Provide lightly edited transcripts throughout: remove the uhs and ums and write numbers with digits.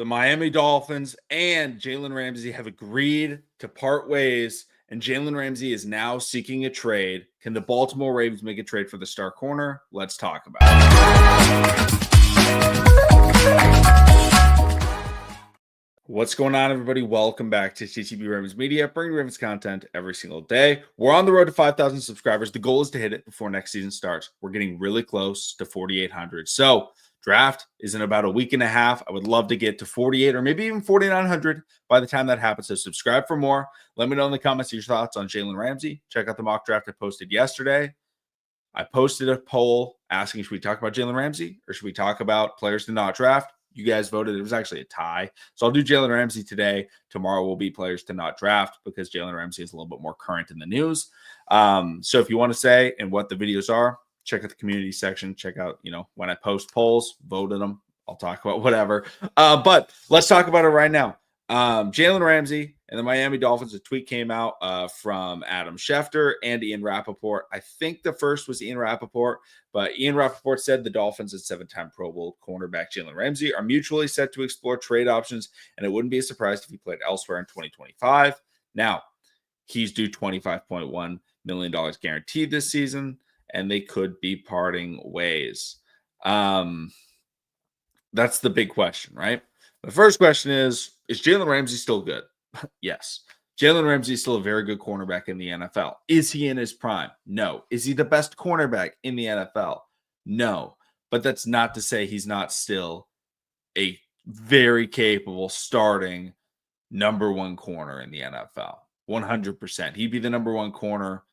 The Miami Dolphins and Jalen Ramsey have agreed to part ways, and Jalen Ramsey is now seeking a trade. Can the Baltimore Ravens make a trade for the star corner? Let's talk about it. What's going on, everybody? Welcome back to TTB Ravens Media, bringing Ravens content every single day. We're on the road to 5,000 subscribers. The goal is to hit it before next season starts. We're getting really close to 4,800. So draft is in about a week and a half. I would love to get to 48 or maybe even 4,900 by the time that happens. So subscribe for more. Let me know in the comments your thoughts on Jalen Ramsey. Check out the mock draft I posted yesterday. I posted a poll asking, should we talk about Jalen Ramsey or should we talk about players to not draft? You guys voted. It was actually a tie. So I'll do Jalen Ramsey today. Tomorrow will be players to not draft because Jalen Ramsey is a little bit more current in the news. So if you want to say and what the videos are, check out the community section. Check out, when I post polls, vote in them. I'll talk about whatever. But let's talk about it right now. Jalen Ramsey and the Miami Dolphins, a tweet came out from Adam Schefter and Ian Rappaport. I think the first was Ian Rappaport, but Ian Rappaport said the Dolphins and 7-time Pro Bowl cornerback Jalen Ramsey are mutually set to explore trade options, and it wouldn't be a surprise if he played elsewhere in 2025. Now, he's due $25.1 million guaranteed this season, and they could be parting ways. That's the big question, right? The first question is Jalen Ramsey still good? Yes. Jalen Ramsey is still a very good cornerback in the NFL. Is he in his prime? No. Is he the best cornerback in the NFL? No. But that's not to say he's not still a very capable starting number one corner in the NFL. 100%. He'd be the number one corner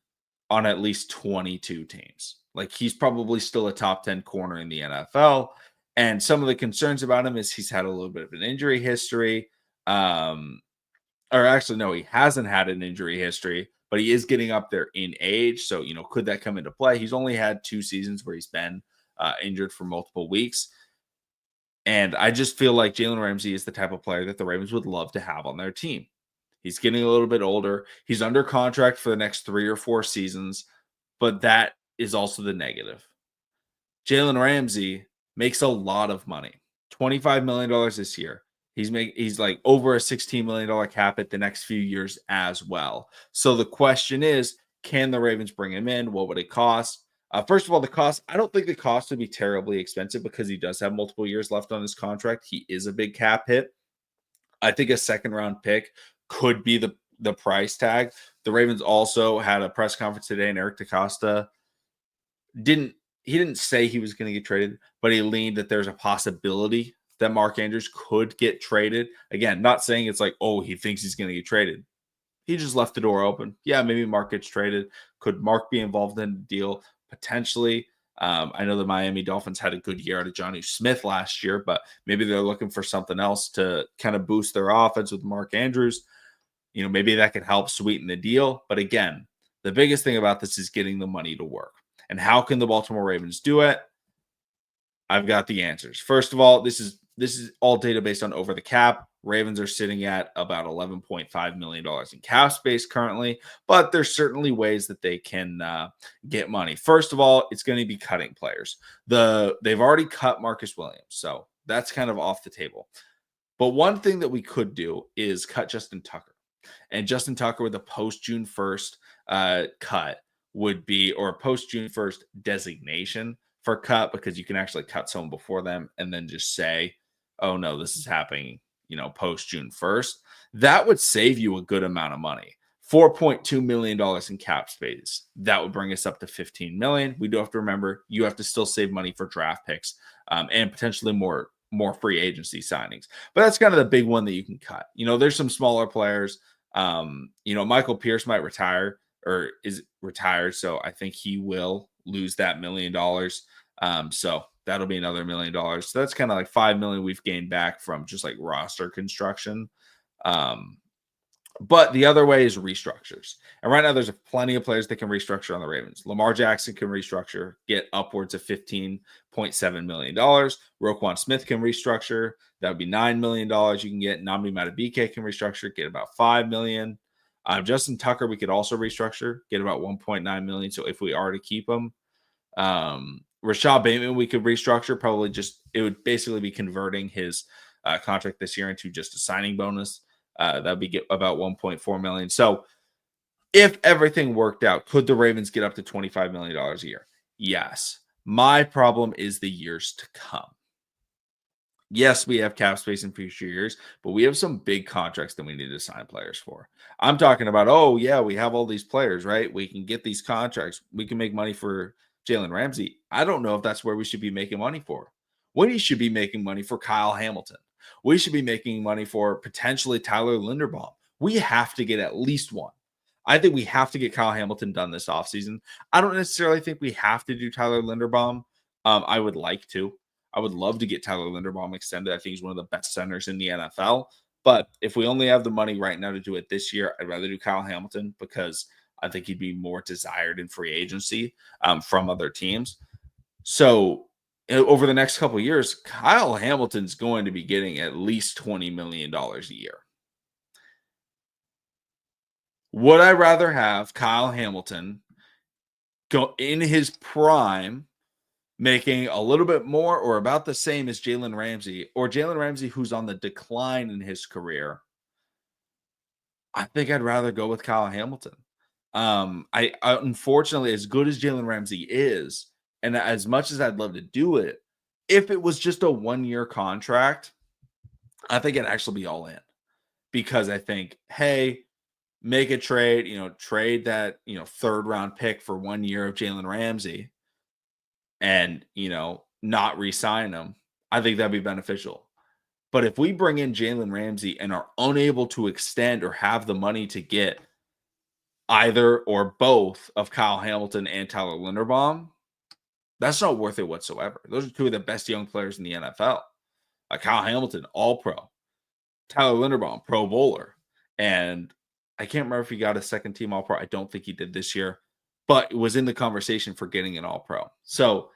on at least 22 teams. Like, he's probably still a top 10 corner in the NFL. And some of the concerns about him is he's had a little bit of an injury history. Or actually, no, he hasn't had an injury history, but he is getting up there in age. So, could that come into play? He's only had 2 seasons where he's been injured for multiple weeks. And I just feel like Jalen Ramsey is the type of player that the Ravens would love to have on their team. He's getting a little bit older. He's under contract for the next 3 or 4 seasons, but that is also the negative. Jalen Ramsey makes a lot of money, $25 million this year. He's like over a $16 million cap at the next few years as well. So the question is, can the Ravens bring him in? What would it cost? First of all, the cost, I don't think the cost would be terribly expensive because he does have multiple years left on his contract. He is a big cap hit. I think a second-round pick could be the price tag. The Ravens also had a press conference today, and Eric DeCosta didn't say he was going to get traded, but he leaned that there's a possibility that Mark Andrews could get traded. Again, not saying it's like, oh, he thinks he's going to get traded. He just left the door open. Yeah, maybe Mark gets traded. Could Mark be involved in the deal? Potentially. I know the Miami Dolphins had a good year out of Jonnu Smith last year, but maybe they're looking for something else to kind of boost their offense with Mark Andrews. Maybe that could help sweeten the deal. But again, the biggest thing about this is getting the money to work. And how can the Baltimore Ravens do it? I've got the answers. First of all, this is all data based on over the cap. Ravens are sitting at about $11.5 million in cap space currently, but there's certainly ways that they can get money. First of all, it's going to be cutting players. They've already cut Marcus Williams, so that's kind of off the table. But one thing that we could do is cut Justin Tucker. And Justin Tucker with a post-June 1st cut would be, or a post-June 1st designation for cut, because you can actually cut someone before them and then just say, oh no, this is happening, post June 1st. That would save you a good amount of money. $4.2 million in cap space. That would bring us up to $15 million. We do have to remember, you have to still save money for draft picks and potentially more free agency signings. But that's kind of the big one that you can cut. There's some smaller players. Michael Pierce might retire or is retired. So I think he will lose that $1 million. So that'll be another $1 million. So that's kind of like $5 million we've gained back from just like roster construction. But the other way is restructures. And right now there's plenty of players that can restructure on the Ravens. Lamar Jackson can restructure, get upwards of $15.7 million. Roquan Smith can restructure. That would be $9 million. You can get Nnamdi Madubuike can restructure, get about $5 million. Justin Tucker, we could also restructure, get about $1.9 million. So if we are to keep him, Rashad Bateman, we could restructure, probably it would basically be converting his contract this year into just a signing bonus. That would be about 1.4 million. So if everything worked out, could the Ravens get up to $25 million a year? Yes. My problem is the years to come. Yes, we have cap space in future years, but we have some big contracts that we need to sign players for. I'm talking about, oh, yeah, we have all these players, right? We can get these contracts. We can make money for Jalen Ramsey. I don't know if that's where we should be making money for. We should be making money for Kyle Hamilton. We should be making money for potentially Tyler Linderbaum. We have to get at least one. I think we have to get Kyle Hamilton done this offseason. I don't necessarily think we have to do Tyler Linderbaum. I would like to. I would love to get Tyler Linderbaum extended. I think he's one of the best centers in the NFL. But if we only have the money right now to do it this year, I'd rather do Kyle Hamilton because I think he'd be more desired in free agency from other teams. So over the next couple of years, Kyle Hamilton's going to be getting at least $20 million a year. Would I rather have Kyle Hamilton go in his prime making a little bit more or about the same as Jalen Ramsey, or Jalen Ramsey who's on the decline in his career? I think I'd rather go with Kyle Hamilton. I unfortunately, as good as Jalen Ramsey is, and as much as I'd love to do it, if it was just a 1-year contract, I think I'd actually be all in because I think, hey, make a trade, trade that, third round pick for 1 year of Jalen Ramsey and, not re-sign him. I think that'd be beneficial. But if we bring in Jalen Ramsey and are unable to extend or have the money to get either or both of Kyle Hamilton and Tyler Linderbaum, that's not worth it whatsoever. Those are two of the best young players in the NFL. Kyle Hamilton, all-pro. Tyler Linderbaum, pro bowler. And I can't remember if he got a second team all-pro. I don't think he did this year, but it was in the conversation for getting an all-pro. So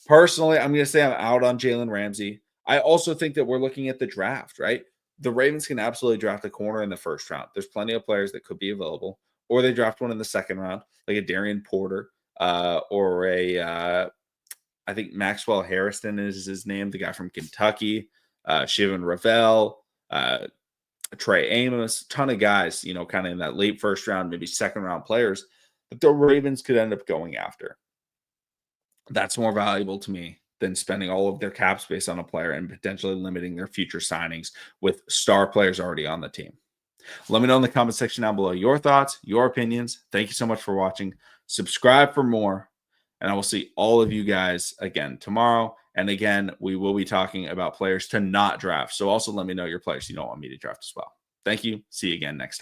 personally, I'm going to say I'm out on Jalen Ramsey. I also think that we're looking at the draft, right? The Ravens can absolutely draft a corner in the first round. There's plenty of players that could be available, or they draft one in the second round, like a Darian Porter or I think Maxwell Harrison is his name, the guy from Kentucky, Shivan Ravel, Trey Amos, ton of guys, kind of in that late first round, maybe second round players that the Ravens could end up going after. That's more valuable to me than spending all of their cap space on a player and potentially limiting their future signings with star players already on the team. Let me know in the comment section down below your thoughts, your opinions. Thank you so much for watching. Subscribe for more, and I will see all of you guys again tomorrow. And again, we will be talking about players to not draft. So also let me know your players you don't want me to draft as well. Thank you. See you again next time.